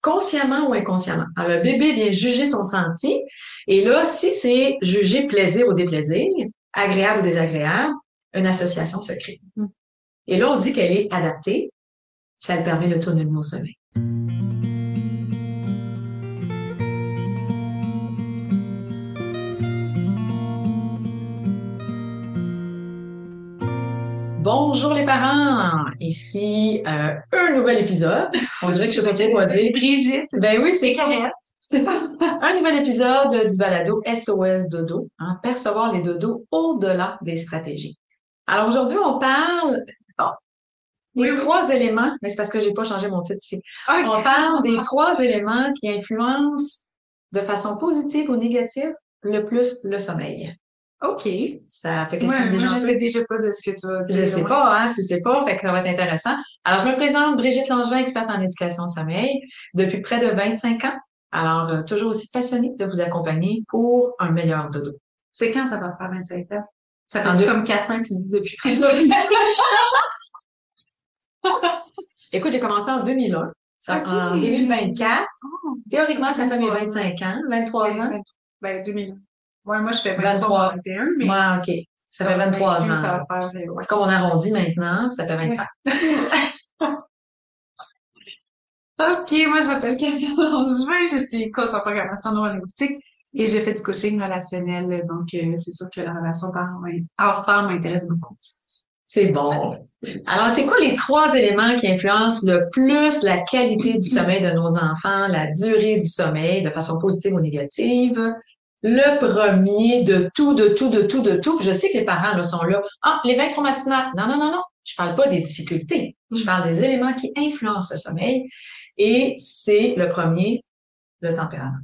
consciemment ou inconsciemment. Alors, le bébé vient juger son senti. Et là, si c'est jugé plaisir ou déplaisir, agréable ou désagréable, une association se crée. Et là, on dit qu'elle est adaptée. Ça lui permet l'autonomie au sommeil. Bonjour les parents, ici un nouvel épisode. On dirait que je sais pas trop quoi dire. Brigitte. Ben oui, c'est ça. Karel. Un nouvel épisode du balado SOS Dodo, hein, percevoir les dodos au-delà des stratégies. Alors aujourd'hui, on parle des trois éléments, mais c'est parce que j'ai pas changé mon titre ici. Okay. On parle des trois éléments qui influencent de façon positive ou négative le plus le sommeil. OK. Ça fait question moi, je sais déjà pas de ce que tu vas dire. Je sais pas, hein, tu sais pas, fait que ça va être intéressant. Alors, je me présente Brigitte Langevin, experte en éducation au sommeil, depuis près de 25 ans. Alors, toujours aussi passionnée de vous accompagner pour un meilleur dodo. C'est quand ça va faire 25 ans? Ça fait comme 4 ans que tu dis depuis près de Écoute, j'ai commencé en 2001. Okay. En 2024. Théoriquement, ça fait mes 25 ans, 23 ans. Ben, 2000. Ouais, moi, je fais 23, 21, mais. Ouais, OK. Ça fait 23 ans. Ça va faire, ouais. Comme on arrondit maintenant, ça fait 25. OK, moi, je m'appelle Karel Langevin, je suis coach en programmation neurolinguistique et j'ai fait du coaching relationnel. Donc, c'est sûr que la relation parent-enfant m'intéresse beaucoup. C'est bon. Alors, c'est quoi les trois éléments qui influencent le plus la qualité du sommeil de nos enfants, la durée du sommeil, de façon positive ou négative? Le premier de tout. Puis je sais que les parents là, sont là. Ah, l'éveil trop matinal. Non. Je parle pas des difficultés. Je parle des éléments qui influencent le sommeil. Et c'est le premier, le tempérament.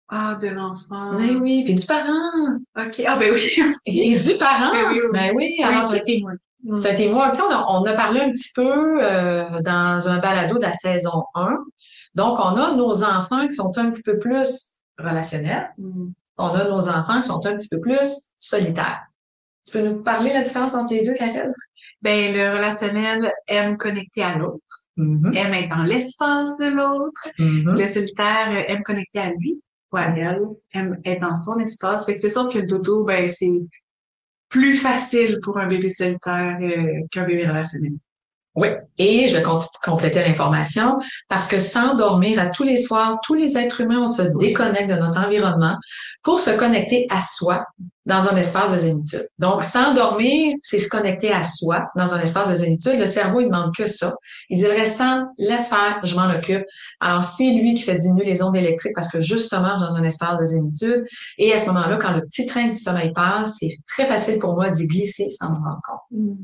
Ah, de l'enfant. Ben oui, puis du parent. OK. Ah, ben oui. Et du parent. Ben oui. Alors, c'est témoin. C'est un témoin. Tu sais, on a parlé un petit peu dans un balado de la saison 1. Donc, on a nos enfants qui sont un petit peu plus relationnels. On a nos enfants qui sont un petit peu plus solitaires. Tu peux nous parler de la différence entre les deux, Karel? Ben, le relationnel aime connecter à l'autre, aime être dans l'espace de l'autre. Le solitaire aime connecter à lui ou à elle, aime être dans son espace. Fait que c'est sûr que le dodo, ben, c'est plus facile pour un bébé solitaire qu'un bébé relationnel. Oui, et je vais compléter l'information parce que s'endormir à tous les soirs, tous les êtres humains, on se déconnecte de notre environnement pour se connecter à soi dans un espace de zénitude. Donc, s'endormir, c'est se connecter à soi dans un espace de zénitude. Le cerveau, il demande que ça. Il dit, le restant, laisse faire, je m'en occupe. Alors, c'est lui qui fait diminuer les ondes électriques parce que justement, je suis dans un espace de zénitude. Et à ce moment-là, quand le petit train du sommeil passe, c'est très facile pour moi d'y glisser sans me rendre compte.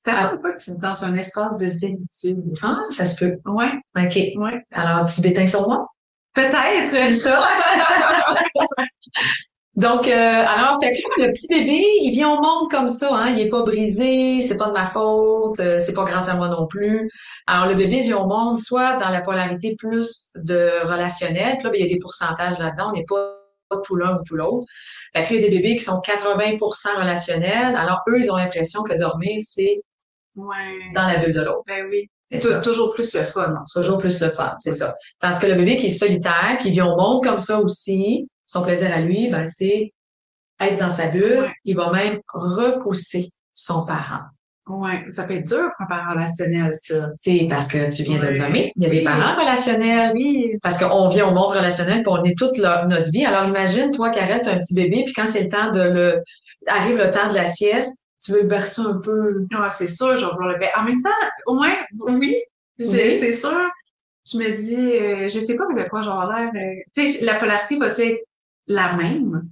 Ça fait une fois que tu es dans un espace de zénitude. Ah, ça se peut. Ouais. OK. Ouais. Alors, tu déteins sur moi? Peut-être. C'est ça. Donc, alors, fait que là, le petit bébé, il vient au monde comme ça, hein. Il est pas brisé, c'est pas de ma faute, c'est pas grâce à moi non plus. Alors, le bébé vient au monde soit dans la polarité plus de relationnel, puis là, ben, il y a des pourcentages là-dedans, on n'est pas tout l'un ou tout l'autre. Fait que là, il y a des bébés qui sont 80% relationnels. Alors, eux, ils ont l'impression que dormir, c'est dans la bulle de l'autre. Ben oui. Toujours plus le fun. Toujours plus le fun, c'est ça. Tandis que le bébé qui est solitaire, qui vient au monde comme ça aussi, son plaisir à lui, ben, c'est être dans sa bulle. Ouais. Il va même repousser son parent. Ouais, ça peut être dur pour un parent relationnel, ça. C'est parce que tu viens de le nommer. Il y a des parents relationnels. Oui. Parce qu'on vient au monde relationnel puis on est toute notre vie. Alors, imagine, toi, Karel, t'as un petit bébé puis quand c'est le temps arrive le temps de la sieste, tu veux le bercer un peu. Ah, c'est sûr, genre, en même temps, au moins, oui, c'est sûr. Je me dis, je sais pas de quoi j'aurai l'air. Tu sais, la polarité va-tu être la même?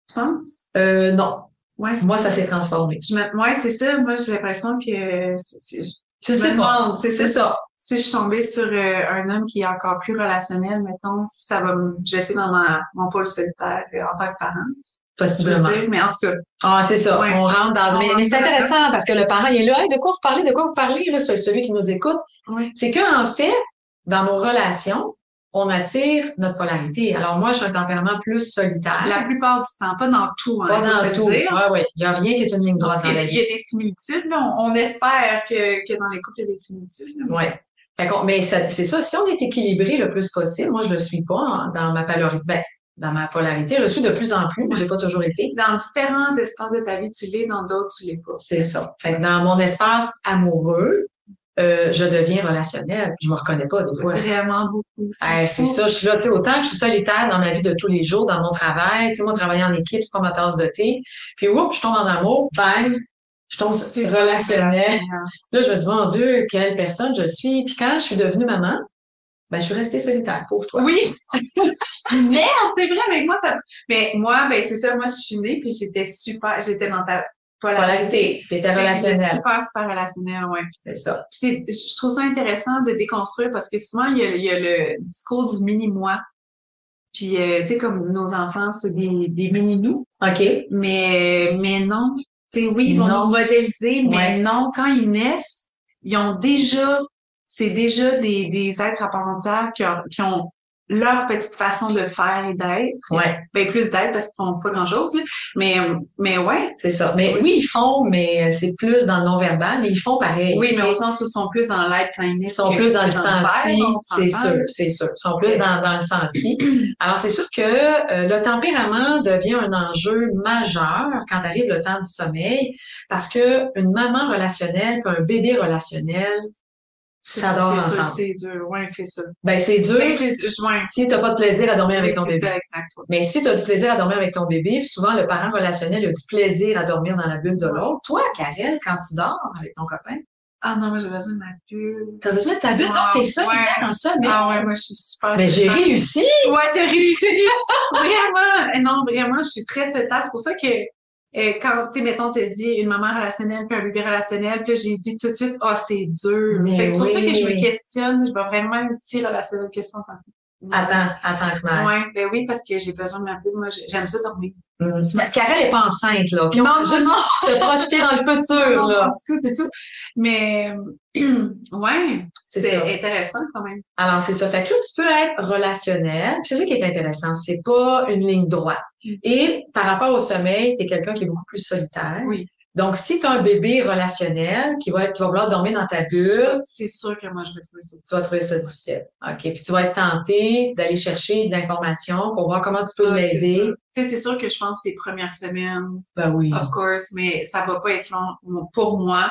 Tu penses? Non. Ouais, moi, ça s'est transformé. Ouais, c'est ça. Moi, j'ai l'impression que je sais pas. C'est ça. Si je suis tombée sur un homme qui est encore plus relationnel, mettons, ça va me jeter dans mon pôle solitaire en tant que parent. Possiblement. Mais en tout cas. Ah, c'est ça. Ouais. On rentre dans mais c'est intéressant parce que le parent, il est là. Hey, de quoi vous parlez, là, celui qui nous écoute? Oui. C'est qu'en fait, dans nos relations, on attire notre polarité. Alors, moi, je suis un tempérament plus solitaire. La plupart du temps. Pas dans tout, hein. Pas dans tout. Oui. Il n'y a rien qui est une ligne droite dans la vie. Il y a des similitudes, là. On espère que dans les couples, il y a des similitudes. Oui. Mais c'est ça, si on est équilibré le plus possible, moi je le suis pas dans ma polarité, dans ma polarité, je suis de plus en plus, mais j'ai pas toujours été. Dans différents espaces de ta vie, tu l'es, dans d'autres, tu l'es pas. C'est ça. Fait que dans mon espace amoureux, je deviens relationnelle, puis je me reconnais pas des fois. Vraiment beaucoup. C'est ça, je suis là, tu sais, autant que je suis solitaire dans ma vie de tous les jours, dans mon travail, tu sais, moi, travailler en équipe, c'est pas ma tasse de thé. Puis, oups, je tombe en amour, bang, je tombe relationnelle. Là, je me dis, mon Dieu, quelle personne je suis. Puis quand je suis devenue maman, je suis restée solitaire, pauvre toi. Oui! Merde, c'est vrai, avec moi, ça... Mais moi, c'est ça, moi, je suis née, puis j'étais dans ta polarité. T'étais relationnelle. Super relationnelle, ouais. C'est ça. Je trouve ça intéressant de déconstruire parce que souvent, il y a le discours du mini-moi. Puis, tu sais, comme nos enfants, c'est des mini-nous. OK. Mais non. Tu sais, oui, ils vont nous modéliser, mais non, quand ils naissent, c'est déjà des êtres à part entière qui ont leur petite façon de faire et d'être. Ouais. Plus d'être parce qu'ils font pas grand-chose, là. Mais ouais. C'est ça. Mais oui, ils font, mais c'est plus dans le non-verbal, mais ils font pareil. Oui, mais au sens où ils sont plus dans l'être quand ils naissent. Ils sont plus dans le senti, c'est sûr. Ils sont plus dans le senti. Alors, c'est sûr que le tempérament devient un enjeu majeur quand arrive le temps du sommeil, parce que une maman relationnelle puis un bébé relationnel, ça dort ensemble. C'est dur, ouais, c'est ça. C'est dur si t'as pas de plaisir à dormir avec ton bébé. C'est ça, exact. Mais si t'as du plaisir à dormir avec ton bébé, souvent le parent relationnel a du plaisir à dormir dans la bulle de l'autre. Toi, Karel, quand tu dors avec ton copain? Ah non, moi j'ai besoin de ma bulle. T'as besoin de ta bulle? Donc t'es solitaire en sommeil. Ah ouais, moi je suis super Mais j'ai réussi! Ouais, t'as réussi! Vraiment! Non, vraiment, je suis très solitaire. C'est pour ça que quand, tu sais, mettons, t'as dit une maman relationnelle puis un bébé relationnel, puis j'ai dit tout de suite, c'est dur. C'est pour ça que je me questionne, je vais vraiment si relationnelle question. Attends que ma... Ouais, oui, parce que j'ai besoin de ma bulle. Moi, j'aime ça dormir. Karel est pas enceinte, là. Puis on juste se projeter dans le futur, là. C'est tout. Mais, ouais, c'est intéressant quand même. Alors, c'est ça. Fait que là, tu peux être relationnel. C'est ça qui est intéressant. C'est pas une ligne droite. Et par rapport au sommeil, t'es quelqu'un qui est beaucoup plus solitaire. Oui. Donc, si tu as un bébé relationnel qui va vouloir dormir dans ta bulle, c'est sûr que moi, je vais trouver ça difficile. Tu vas trouver ça difficile. OK. Puis tu vas être tenté d'aller chercher de l'information pour voir comment tu peux l'aider. Tu sais, c'est sûr que je pense les premières semaines. Oui. Of course, mais ça va pas être long pour moi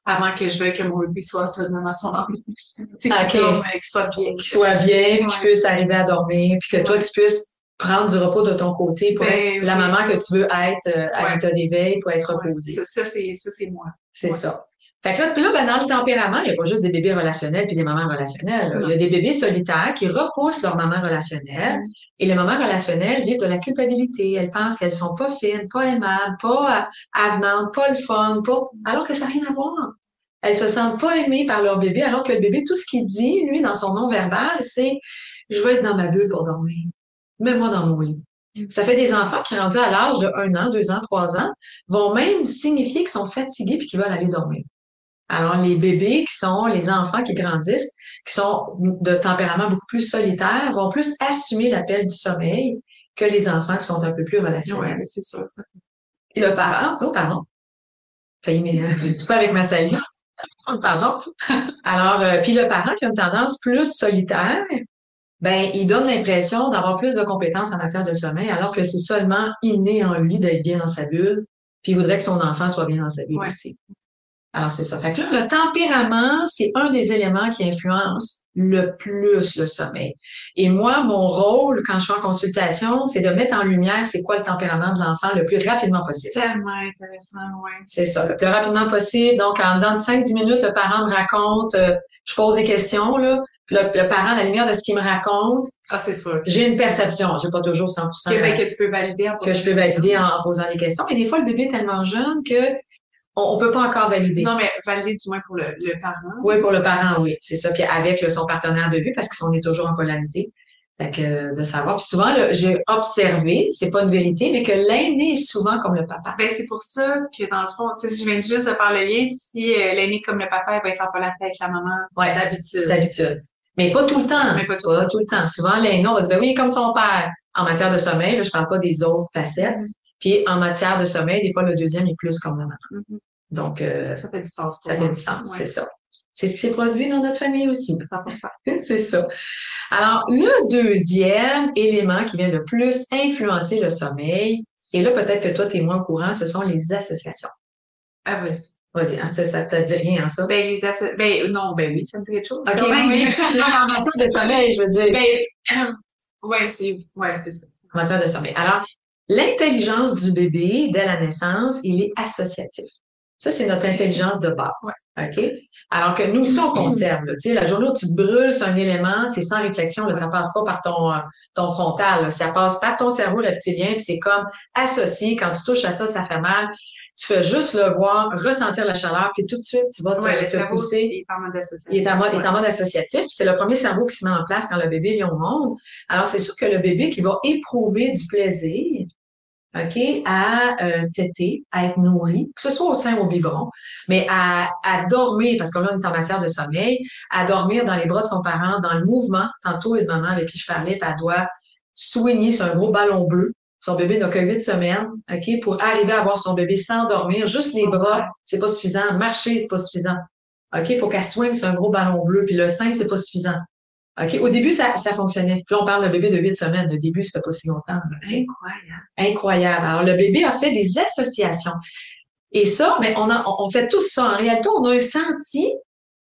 avant que je veuille que mon bébé soit autonome à son âge. Qu'il soit bien. Qu'il soit bien, puis qu'il puisse arriver à dormir, puis que toi, tu puisses prendre du repos de ton côté pour être la maman que tu veux être à l'état d'éveil, pour être reposée. Ça, c'est moi. C'est ça. Fait que là, dans le tempérament, il n'y a pas juste des bébés relationnels puis des mamans relationnelles. Il y a des bébés solitaires qui repoussent leur maman relationnelle. Et les mamans relationnelles vivent de la culpabilité. Elles pensent qu'elles sont pas fines, pas aimables, pas avenantes, pas le fun, alors que ça n'a rien à voir. Elles se sentent pas aimées par leur bébé, alors que le bébé, tout ce qu'il dit, lui, dans son non-verbal, c'est « je veux être dans ma bulle pour dormir. Mets-moi dans mon lit ». Ça fait des enfants qui, rendus à l'âge de 1 an, 2 ans, 3 ans, vont même signifier qu'ils sont fatigués puis qu'ils veulent aller dormir. Alors, les bébés qui sont les enfants qui grandissent, qui sont de tempérament beaucoup plus solitaire, vont plus assumer l'appel du sommeil que les enfants qui sont un peu plus relationnels. Oui, c'est sûr, ça. Et le parent, pardon. Je suis pas avec ma salive. Pardon. Alors, puis le parent qui a une tendance plus solitaire, il donne l'impression d'avoir plus de compétences en matière de sommeil, alors que c'est seulement inné en lui d'être bien dans sa bulle, puis il voudrait que son enfant soit bien dans sa bulle aussi. Alors, c'est ça. Fait que là, le tempérament, c'est un des éléments qui influence le plus le sommeil. Et moi, mon rôle, quand je suis en consultation, c'est de mettre en lumière c'est quoi le tempérament de l'enfant le plus rapidement possible. Tellement intéressant, oui. C'est ça, le plus rapidement possible. Donc, dans 5-10 minutes, le parent me raconte, je pose des questions, là. Le parent, à la lumière de ce qu'il me raconte, c'est sûr. J'ai une perception. J'ai pas toujours 100%. Que tu peux valider que je peux valider en posant des questions. Mais des fois, le bébé est tellement jeune que on peut pas encore valider. Non, mais valider du moins pour le parent. Oui, pour le parent, oui. C'est ça. Puis avec son partenaire de vie, parce qu'on est toujours en polarité. Fait que de savoir. Puis souvent, j'ai observé, c'est pas une vérité, mais que l'aîné est souvent comme le papa. C'est pour ça que dans le fond, je viens juste de faire le lien, si l'aîné comme le papa, il va être en polarité avec la maman. Ouais, d'habitude. Mais pas tout le temps. Mais pas tout le temps. Souvent, l'aîné, on va se dire, oui, comme son père. En matière de sommeil, là, je parle pas des autres facettes. Puis en matière de sommeil, des fois, le deuxième est plus comme la maman. Donc, ça fait du sens. Ça fait du sens, c'est ça. C'est ce qui s'est produit dans notre famille aussi. 100%. C'est ça. Alors, le deuxième élément qui vient le plus influencer le sommeil, et là, peut-être que toi, tu es moins au courant, ce sont les associations. Ah, vas-y. Vas-y, hein, ça te dit rien, hein, ça? Non, oui, ça me dit quelque chose. OK, oui. L'information de sommeil, je veux dire. C'est ça. Commentaire de sommeil. Alors, l'intelligence du bébé, dès la naissance, il est associatif. Ça, c'est notre intelligence de base. Ouais. OK? Alors que nous, ça, on conserve. Tu sais, la journée où tu te brûles sur un élément, c'est sans réflexion, là, ça passe pas par ton frontal, là, ça passe par ton cerveau reptilien, puis c'est comme associé. Quand tu touches à ça, ça fait mal. Tu fais juste le voir, ressentir la chaleur, puis tout de suite, tu vas te pousser. Il est en mode associatif. Il est en mode associatif. C'est le premier cerveau qui se met en place quand le bébé vient au monde. Alors, c'est sûr que le bébé qui va éprouver du plaisir, OK, à téter, à être nourri, que ce soit au sein ou au biberon, mais à dormir, parce que là, on est en matière de sommeil, à dormir dans les bras de son parent, dans le mouvement. Tantôt, une maman avec qui je parlais, elle doit soigner sur un gros ballon bleu. Son bébé n'a que 8 semaines, OK, pour arriver à voir son bébé s'endormir. Juste les bras, c'est pas suffisant. Marcher, c'est pas suffisant. OK, il faut qu'elle soigne sur un gros ballon bleu. Puis le sein, c'est pas suffisant. OK, au début, ça fonctionnait. Puis là, on parle d'un bébé de 8 semaines. Le début, ça fait pas si longtemps. Incroyable. Incroyable. Alors, le bébé a fait des associations. Et ça, ben, on fait tout ça. En réalité, on a un senti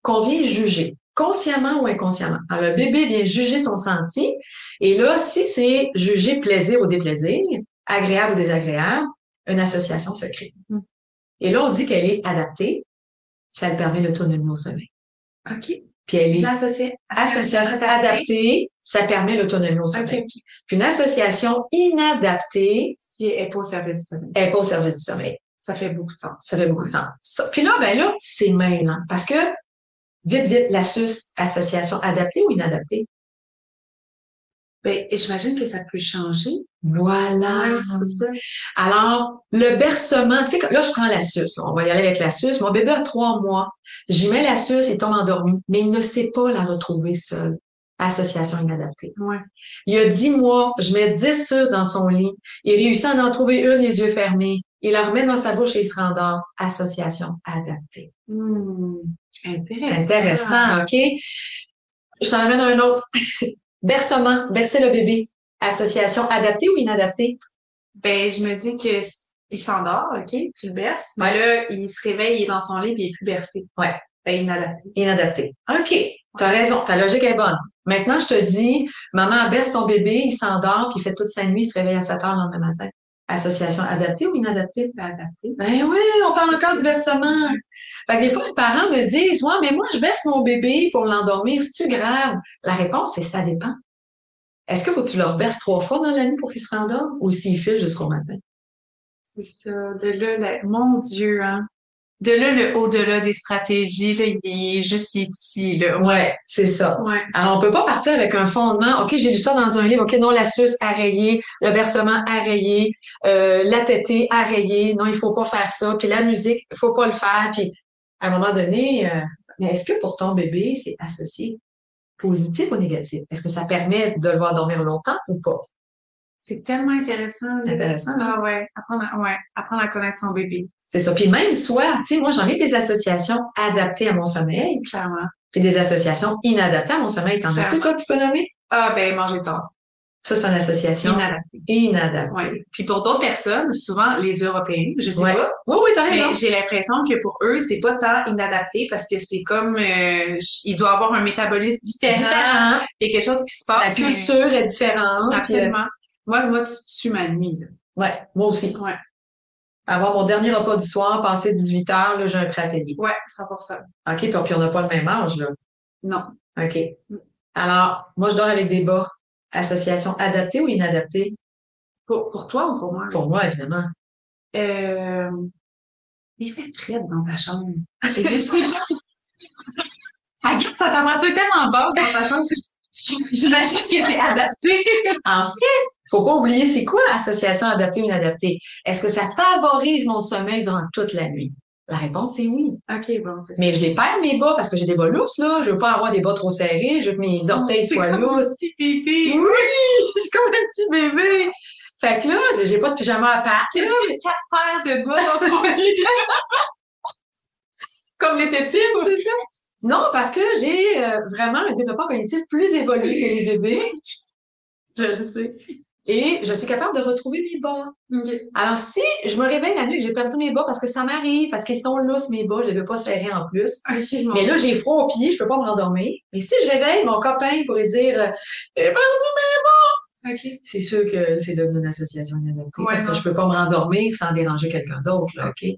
qu'on vient juger, consciemment ou inconsciemment. Alors, le bébé vient juger son senti. Et là, si c'est juger plaisir ou déplaisir, agréable ou désagréable, une association se crée. Et là, on dit qu'elle est adaptée. Ça lui permet l'autonomie au sommeil. OK. Puis elle est association adaptée, ça permet l'autonomie au sommeil. Okay. Puis une association inadaptée, si elle n'est pas au service du sommeil. Elle n'est pas au service du sommeil. Ça fait beaucoup de sens. Ça fait beaucoup de sens. Ça. Puis là, c'est mêlant. Parce que, vite, la SUS, association adaptée ou inadaptée? Ben, j'imagine que ça peut changer. Voilà. Ouais, c'est ça. Alors, le bercement, tu sais, là, je prends la SUS. On va y aller avec la SUS. Mon bébé a 3 mois. J'y mets la SUS, il tombe endormi. Mais il ne sait pas la retrouver seul. Association inadaptée. Ouais. Il y a 10 mois, je mets 10 SUS dans son lit. Il réussit à en trouver une, les yeux fermés. Il la remet dans sa bouche et il se rendort. Association adaptée. Intéressant, OK? Je t'en amène un autre. Bercement, bercer le bébé. Association adaptée ou inadaptée? Ben, je me dis que il s'endort, OK? Tu le berces. Mais là, il se réveille, il est dans son lit, puis il est plus bercé. Ouais. Ben, inadapté. Inadapté. OK. T'as raison. Ta logique est bonne. Maintenant, je te dis, maman berce son bébé, il s'endort, puis il fait toute sa nuit, il se réveille à 7 heures le lendemain matin. Association adaptée ou inadaptée? Adaptée. Ben oui, on parle encore du bercement. Fait que des fois, les parents me disent, ouais, mais moi, je berce mon bébé pour l'endormir. C'est-tu grave? La réponse, c'est ça dépend. Est-ce que faut que tu leur berces 3 fois dans la nuit pour qu'ils se rendorment ou s'ils filent jusqu'au matin? C'est ça. De là, mon Dieu, hein. De là, le au-delà des stratégies, là, il est ici, là. Ouais, c'est ça. Ouais. Alors, on peut pas partir avec un fondement. OK, j'ai lu ça dans un livre. OK, non, la suce à rayer, le bercement à rayer, la tétée à rayer. Non, il faut pas faire ça. Puis la musique, il faut pas le faire. Puis, à un moment donné, mais est-ce que pour ton bébé, c'est associé positif ou négatif? Est-ce que ça permet de le voir dormir longtemps ou pas? C'est tellement intéressant. Intéressant. Ah ouais. Apprendre à connaître son bébé. C'est ça. Puis même soit, tu sais, moi, j'en ai des associations adaptées à mon sommeil. Clairement. Puis des associations inadaptées à mon sommeil. T'en as-tu quoi que tu peux nommer? Ah, ben, manger tard. Ça, c'est une association inadaptée. Ouais. Puis pour d'autres personnes, souvent les Européens, je sais pas. Oui, t'as raison. Mais j'ai l'impression que pour eux, c'est pas tant inadapté parce que c'est comme il doit avoir un métabolisme différent. Il y a quelque chose qui se passe. La culture est différente. Absolument. Moi, tu m'as mis, là. Ouais, moi aussi. Ouais. Avoir mon dernier repas du soir, passer 18 heures, là, j'ai un pré-atelier. Ouais, 100%. OK, puis on n'a pas le même âge, là. Non. OK. Alors, moi, je dors avec des bas. Association adaptée ou inadaptée? Pour toi ou pour moi? Pour moi, évidemment. Il fait frais dans ta chambre. Je sais pas. Regarde, ta température est tellement basse dans ta chambre. J'imagine que c'est adapté. En fait, faut pas oublier, c'est quoi association adaptée ou inadaptée? Est-ce que ça favorise mon sommeil durant toute la nuit? La réponse, c'est oui. OK, bon, c'est ça. Mais je les perds, mes bas, parce que j'ai des bas lousses, là. Je veux pas avoir des bas trop serrés. Je veux que mes orteils soient lousses. C'est comme un petit bébé. Oui! Je suis comme un petit bébé. Fait que là, j'ai pas de pyjama à pattes. J'ai 4 paires de bas dans ton lit. Comme les tétines, ou c'est ça? Non, parce que j'ai vraiment un développement cognitif plus évolué que les bébés. Je le sais. Et je suis capable de retrouver mes bas. Okay. Alors, si je me réveille la nuit et que j'ai perdu mes bas, parce que ça m'arrive, parce qu'ils sont lousses, mes bas, je les veux pas serrer en plus. Okay, mais là, j'ai froid aux pieds, je peux pas me rendormir. Mais si je réveille, mon copain pourrait dire, j'ai perdu mes bas. Okay. C'est sûr que c'est devenu une association inadaptée, Ouais, parce que je peux pas me rendormir sans déranger quelqu'un d'autre, là, OK?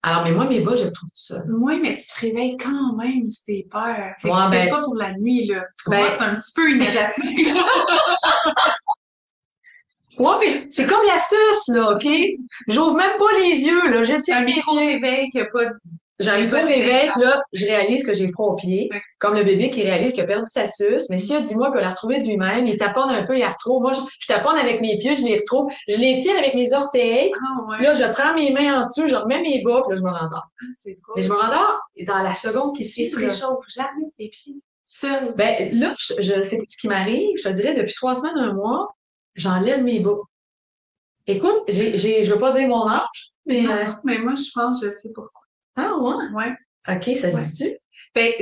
Alors, mais moi, mes bas, je les retrouve tout seul. Oui, mais tu te réveilles quand même si t'es peur. Fait que Ouais, tu fais pas pour la nuit, là. Pour moi, c'est un petit peu inadapté. Ouais, mais c'est comme la suce, là, OK? J'ouvre même pas les yeux, là. Je tiens un micro-réveil qui a pas de... J'ai un micro-réveil, là, je réalise que j'ai froid aux pieds. Ouais. Comme le bébé qui réalise qu'il a perdu sa suce. Mais s'il a 10 mois, il peut la retrouver de lui-même. Il taponne un peu, il la retrouve. Moi, je taponne avec mes pieds, je les retrouve. Je les tire avec mes orteils. Ah, ouais. Là, je prends mes mains en dessous, je remets mes bas, puis là, je me rendors. Ah, c'est cool. Mais je me rendors dans la seconde qui suit. Il se réchauffe jamais tes pieds. Seul. Ben, là, je sais ce qui m'arrive. Je te dirais, depuis 3 semaines, 1 mois, j'enlève mes bas. Écoute, je veux pas dire mon âge, mais... Non, mais moi, je pense, je sais pourquoi. Ah, ouais? Ouais. OK, ça se dit-tu? Ben,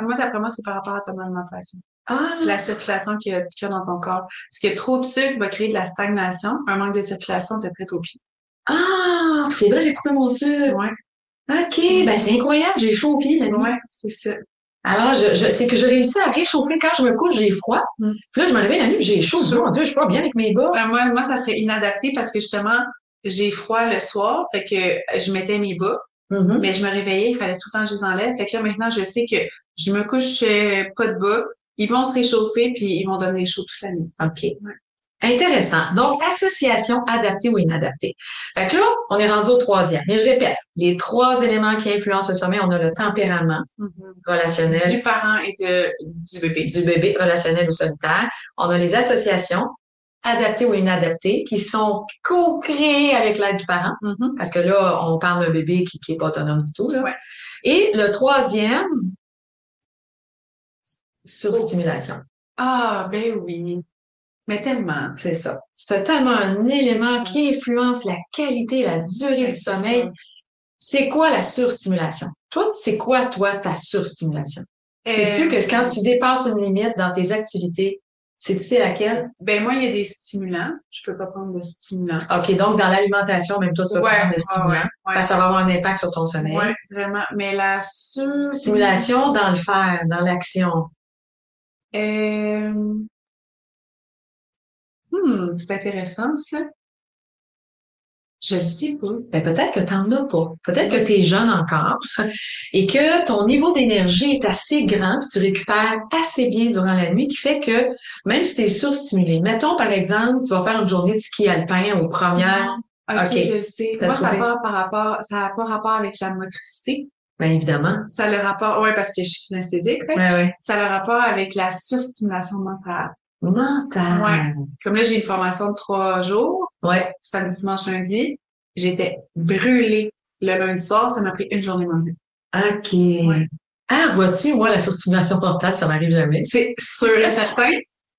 moi, d'après moi, c'est par rapport à ton alimentation. Ah! La circulation qu'il y a dans ton corps. Parce que trop de sucre va créer de la stagnation. Un manque de circulation te prête au pied. Ah! C'est vrai, j'ai coupé mon sucre. Ouais. OK, ben c'est incroyable, j'ai chaud aux pieds la nuit. Ouais, c'est ça. Alors, c'est que je réussis à réchauffer quand je me couche, j'ai froid. Puis là, je me réveille la nuit, j'ai chaud. Mon Dieu, je suis pas bien avec mes bas. Moi, ça serait inadapté parce que justement, j'ai froid le soir, fait que je mettais mes bas, mais je me réveillais, il fallait tout le temps que je les enlève. Fait que là, maintenant, je sais que je me couche pas de bas, ils vont se réchauffer puis ils vont donner chaud toute la nuit. OK. Ouais. Intéressant. Donc, association adaptée ou inadaptée. Fait que là, on est rendu au 3e. Mais je répète, les 3 éléments qui influencent le sommeil, on a le tempérament relationnel. Du parent et du bébé. Du bébé relationnel ou solitaire. On a les associations adaptées ou inadaptées qui sont co-créées avec l'aide du parent. Parce que là, on parle d'un bébé qui est pas autonome du tout, là. Ouais. Et le 3e, surstimulation. Ah, ben oui. Mais tellement. C'est ça. C'est tellement un élément qui influence la qualité et la durée du sommeil. C'est quoi la surstimulation? Toi, c'est quoi, toi, ta surstimulation? Sais-tu que quand tu dépasses une limite dans tes activités, sais-tu c'est laquelle? Ben, moi, il y a des stimulants. Je peux pas prendre de stimulants. OK, donc dans l'alimentation, même toi, tu peux pas prendre de stimulants. Parce que ça va avoir un impact sur ton sommeil. Oui, vraiment. Mais la stimulation dans le faire, dans l'action. C'est intéressant, ça. Je le sais pas. Ben, peut-être que t'en as pas. Peut-être que t'es jeune encore et que ton niveau d'énergie est assez grand puis tu récupères assez bien durant la nuit qui fait que même si t'es surstimulé, mettons par exemple, tu vas faire une journée de ski alpin aux premières. OK, je le sais. Moi, ça n'a pas rapport avec la motricité. Bien évidemment. Ça a le rapport, ouais, parce que je suis kinesthésique, right? Ouais. Ça a le rapport avec la surstimulation mentale. Mentale. Ouais. Comme là, j'ai une formation de 3 jours. Ouais. Samedi, dimanche, lundi. J'étais brûlée le lundi soir. Ça m'a pris une journée de OK. Ouais. Ah, vois-tu, moi, la surstimulation mentale, ça m'arrive jamais. C'est sûr et certain.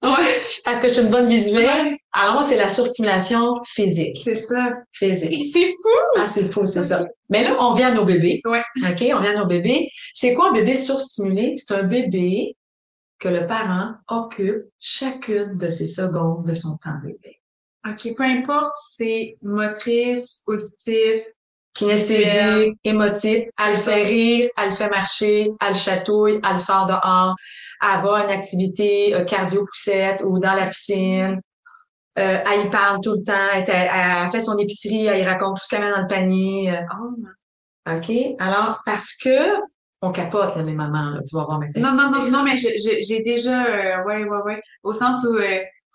Ouais. Parce que je suis une bonne visuelle. Alors, moi, c'est la surstimulation physique. C'est ça. Physique. C'est fou! Ah, c'est fou, c'est ça. Mais là, on vient à nos bébés. Ouais. OK, on vient à nos bébés. C'est quoi un bébé surstimulé? C'est un bébé que le parent occupe chacune de ses secondes de son temps de bébé. OK, peu importe, c'est motrice, auditif, kinesthésique, émotif, elle le fait rire, elle le fait marcher, elle le chatouille, elle le sort dehors, elle va à une activité cardio-poussette ou dans la piscine, elle y parle tout le temps, elle fait son épicerie, elle y raconte tout ce qu'elle met dans le panier. OK? Alors, parce que on capote, là, les mamans, là, tu vas voir maintenant. Non, mais j'ai déjà, ouais, au sens où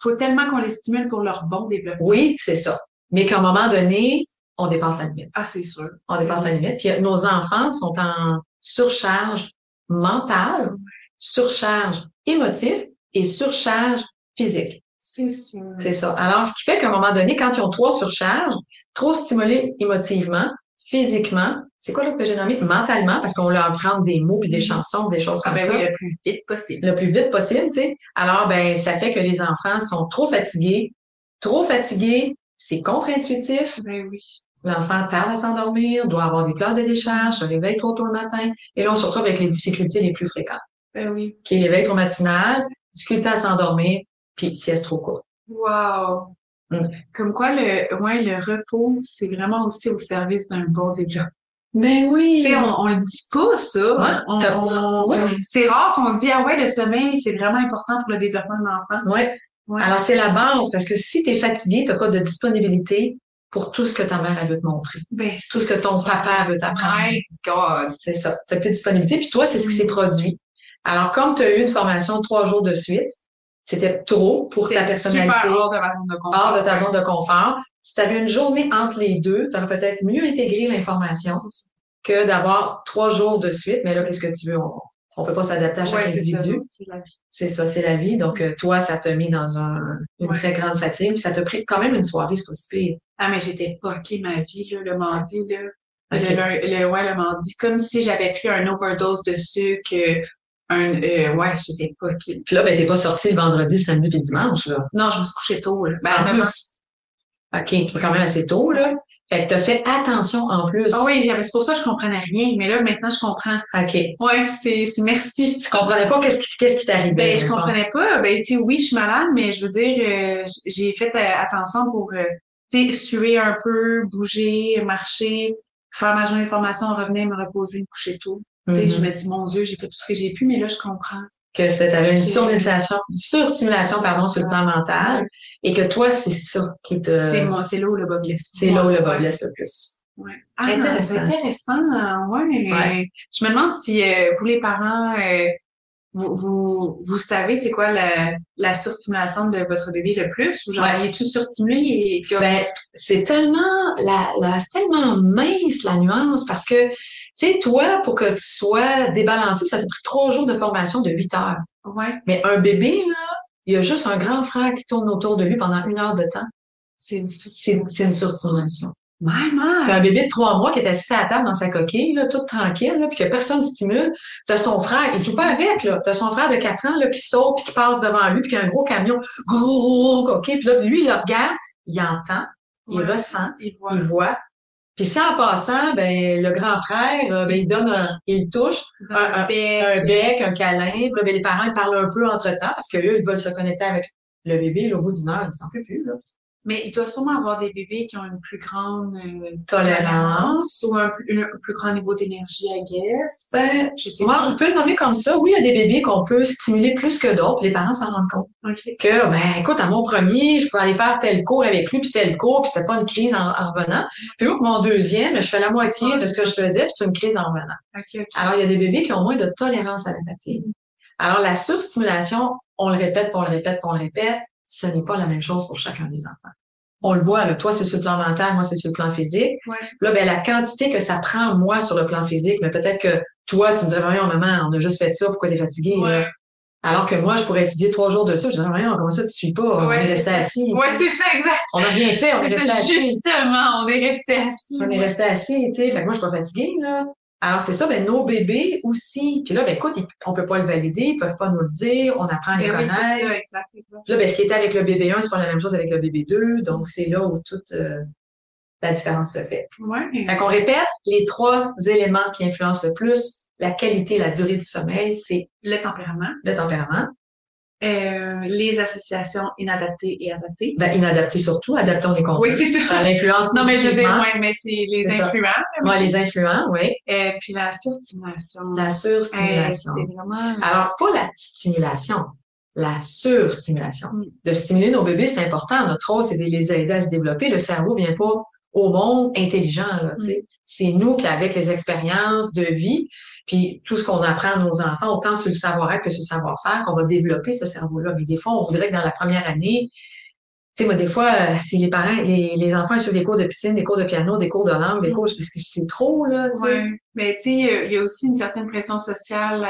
faut tellement qu'on les stimule pour leur bon développement. Oui, c'est ça. Mais qu'à un moment donné, on dépasse la limite. Ah, c'est sûr. On dépasse la limite. Puis nos enfants sont en surcharge mentale, surcharge émotive et surcharge physique. C'est sûr. C'est ça. Alors, ce qui fait qu'à un moment donné, quand ils ont 3 surcharges, trop stimulés émotivement, physiquement, c'est quoi l'autre que j'ai nommé? Mentalement, parce qu'on leur apprend des mots puis des chansons, des choses comme ça. Oui, le plus vite possible. Le plus vite possible, tu sais. Alors, ben, ça fait que les enfants sont trop fatigués. Trop fatigués, c'est contre-intuitif. Ben oui. L'enfant tarde à s'endormir, doit avoir des pleurs de décharge, se réveille trop tôt le matin. Et là, on se retrouve avec les difficultés les plus fréquentes. Ben oui. Qui est l'éveil trop matinal, difficulté à s'endormir, puis sieste trop courte. Wow! Comme quoi, le repos, c'est vraiment aussi au service d'un bon développement. Ben oui! Tu sais, on le dit pas, ça. C'est rare qu'on dit, ah ouais, le sommeil, c'est vraiment important pour le développement de l'enfant. Ouais. Alors, c'est la base, parce que si t'es fatigué, t'as pas de disponibilité pour tout ce que ta mère veut te montrer. Ben, tout ce que ton papa veut t'apprendre. My God! C'est ça. T'as plus de disponibilité, puis toi, c'est ce qui s'est produit. Alors, comme tu as eu une formation de 3 jours de suite, c'était trop pour ta personnalité. Super hors de ta zone de confort. Hors de ta zone de confort. Si tu avais une journée entre les deux, tu aurais peut-être mieux intégré l'information que d'avoir 3 jours de suite. Mais là, qu'est-ce que tu veux? On peut pas s'adapter à chaque individu. C'est la vie. C'est ça, c'est la vie. Donc, toi, ça t'a mis dans une très grande fatigue. Puis ça t'a pris quand même une soirée, c'est pas si pire. Ah, mais j'étais poquée ma vie, là, le mardi, là. Okay. Le mardi, comme si j'avais pris un overdose de sucre, j'étais poquée. Puis là, ben, t'es pas sortie le vendredi, samedi puis dimanche, là. Non, je me suis couchée tôt, là. Ben, en plus. OK, quand même assez tôt, là. Fait que t'as fait attention en plus. Ah oui, c'est pour ça que je comprenais rien, mais là, maintenant, je comprends. OK. Ouais, c'est merci. Tu comprenais pas qu'est-ce qui t'arrivait? Ben, je comprenais pas. Ben, tu sais, oui, je suis malade, mais je veux dire, j'ai fait attention pour, tu sais, suer un peu, bouger, marcher, faire ma journée de formation, revenir, me reposer, me coucher tôt. Tu sais, je me dis, mon Dieu, j'ai fait tout ce que j'ai pu, mais là, je comprends. Que t'avais une surstimulation, sur le plan mental, et que toi, c'est ça qui te... C'est là où le bas blesse. C'est là où le bas blesse le plus. Ouais. Ah, c'est intéressant. Ouais. Je me demande si vous, les parents, vous savez c'est quoi la surstimulation de votre bébé le plus, ou genre, il est-tu surstimulé? Ben, c'est tellement mince, la nuance, parce que tu sais, toi, pour que tu sois débalancé, ça t'a pris 3 jours de formation de 8 heures. Ouais. Mais un bébé, là, il y a juste un grand frère qui tourne autour de lui pendant 1 heure de temps. C'est une surstimulation. T'as un bébé de 3 mois qui est assis à la table dans sa coquille, là, toute tranquille, là, puis que personne stimule. T'as son frère, il joue pas avec, là. T'as son frère de 4 ans, là, qui saute, puis qui passe devant lui, puis qui a un gros camion, gros coquille, puis là, lui, il le regarde, il entend, il ressent, il voit. Puis si en passant, ben le grand frère, ben il touche un bec, un câlin. Puis là, ben les parents ils parlent un peu entre-temps parce qu'eux ils veulent se connecter avec le bébé. Là, au bout d'une heure, ils s'en peut plus là. Mais il doit sûrement avoir des bébés qui ont une plus grande tolérance ou un plus grand niveau d'énergie, I guess. Ben, je sais pas. On peut le nommer comme ça. Oui, il y a des bébés qu'on peut stimuler plus que d'autres. Les parents s'en rendent compte. Okay. Que, ben, écoute, à mon premier, je pouvais aller faire tel cours avec lui, puis tel cours, puis c'était pas une crise en revenant. Puis là, mon deuxième, je fais la moitié de ce que je faisais, puis c'est une crise en revenant. Okay. Alors, il y a des bébés qui ont moins de tolérance à la fatigue. Alors, la surstimulation, on le répète, puis on le répète, puis on le répète, ce n'est pas la même chose pour chacun des enfants. On le voit, là, toi, c'est sur le plan mental, moi, c'est sur le plan physique. Ouais. Là, ben, la quantité que ça prend, moi, sur le plan physique, mais peut-être que toi, tu me dirais, voyons, maman, on a juste fait ça, pourquoi t'es fatiguée, là? Alors que moi, je pourrais étudier 3 jours de ça, je dirais, voyons, comment ça, tu suis pas? On est resté assis. Ouais, c'est ça, exact. On n'a rien fait, on est resté assis. Justement, on est resté assis. On est resté assis, tu sais. Fait que moi, je suis pas fatiguée, là. Alors, c'est ça, ben, nos bébés aussi. Puis là, ben, écoute, on peut pas le valider, ils peuvent pas nous le dire, on apprend à les connaître. Oui, c'est ça, exactement. Puis là, ben, ce qui était avec le bébé 1, c'est pas la même chose avec le bébé 2. Donc, c'est là où toute la différence se fait. Ouais. Fait qu'on répète, les 3 éléments qui influencent le plus la qualité et la durée du sommeil, c'est le tempérament. Les associations inadaptées et adaptées. Ben, inadaptées surtout, adaptons les contenus. Oui, c'est ça. Ça l'influence. Non, mais je veux dire, mais c'est les influents. Oui, les influents, oui. Puis la surstimulation. La surstimulation. C'est vraiment... Alors, pas la stimulation, la surstimulation. De stimuler nos bébés, c'est important. Notre rôle, c'est de les aider à se développer. Le cerveau vient pas au monde intelligent, là, tu sais. C'est nous qui, avec les expériences de vie, puis tout ce qu'on apprend à nos enfants, autant sur le savoir-être que sur le savoir-faire, qu'on va développer ce cerveau-là. Mais des fois, on voudrait que dans la première année, tu sais, moi, des fois, si les parents, les enfants sur des cours de piscine, des cours de piano, des cours de langue, des cours, parce que c'est trop, là, tu sais. Oui, mais tu sais, il y a aussi une certaine pression sociale.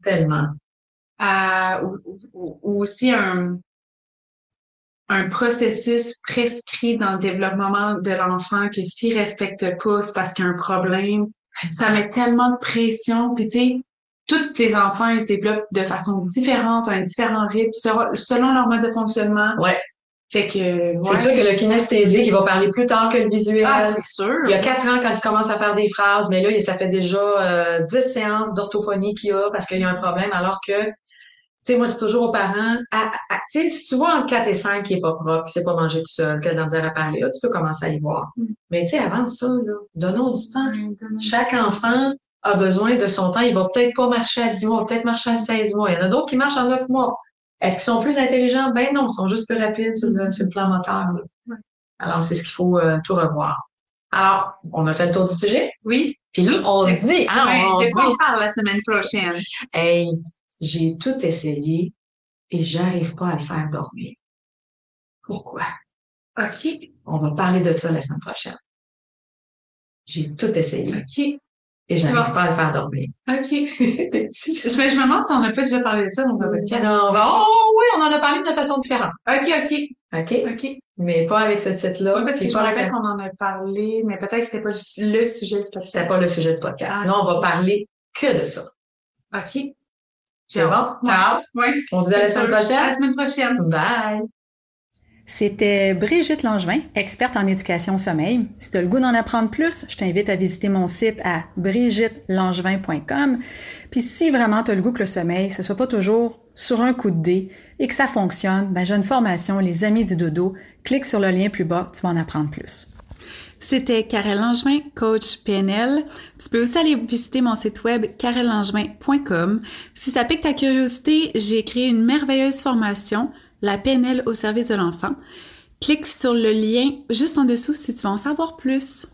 Tellement. Ou aussi un processus prescrit dans le développement de l'enfant que s'il respecte pas, c'est parce qu'il y a un problème. Ça met tellement de pression. Puis tu sais, tous les enfants, ils se développent de façon différente, à un différent rythme, selon leur mode de fonctionnement. Ouais. Fait que, c'est sûr que le kinesthésique, il va parler plus tard que le visuel. Ah, c'est sûr. Il y a 4 ans, quand il commence à faire des phrases, mais là, ça fait déjà 10 séances d'orthophonie qu'il a parce qu'il y a un problème, alors que, tu sais, moi, je dis toujours aux parents, tu sais, si tu vois entre 4 et 5 qui est pas propre, qui sait pas manger tout seul, qui a de la misère à parler, là, tu peux commencer à y voir. Mais tu sais, avant ça, là, donnons du temps. Chaque enfant a besoin de son temps. Il va peut-être pas marcher à 10 mois, peut-être marcher à 16 mois. Il y en a d'autres qui marchent en 9 mois. Est-ce qu'ils sont plus intelligents? Ben non, ils sont juste plus rapides sur le plan moteur. Là. Alors, c'est ce qu'il faut tout revoir. Alors, on a fait le tour du sujet? Oui. Puis là, on se dit, de quoi on parle la semaine prochaine? Hey, j'ai tout essayé et j'arrive pas à le faire dormir. Pourquoi? OK. On va parler de ça la semaine prochaine. J'ai tout essayé. OK. Et j'arrive pas à le faire dormir. OK. Je me demande si on n'a pas déjà parlé de ça dans un podcast. Non, oh oui, on en a parlé de façon différente. OK. Mais pas avec ce titre-là. Oui, parce que je me rappelle qu'on en a parlé, mais peut-être que c'était pas le sujet du podcast. C'était pas le sujet du podcast. Ah, là, on va parler que de ça. OK. C'est bon? Ciao. Oui. On se dit à la semaine prochaine. À la semaine prochaine. Bye. C'était Brigitte Langevin, experte en éducation au sommeil. Si tu as le goût d'en apprendre plus, je t'invite à visiter mon site à brigittelangevin.com. Puis si vraiment tu as le goût que le sommeil, ce soit pas toujours sur un coup de dé et que ça fonctionne, j'ai une formation, Les Amis du Dodo. Clique sur le lien plus bas, tu vas en apprendre plus. C'était Karel Langevin, coach PNL. Tu peux aussi aller visiter mon site web karellangevin.com. Si ça pique ta curiosité, j'ai créé une merveilleuse formation, la PNL au service de l'enfant. Clique sur le lien juste en dessous si tu veux en savoir plus.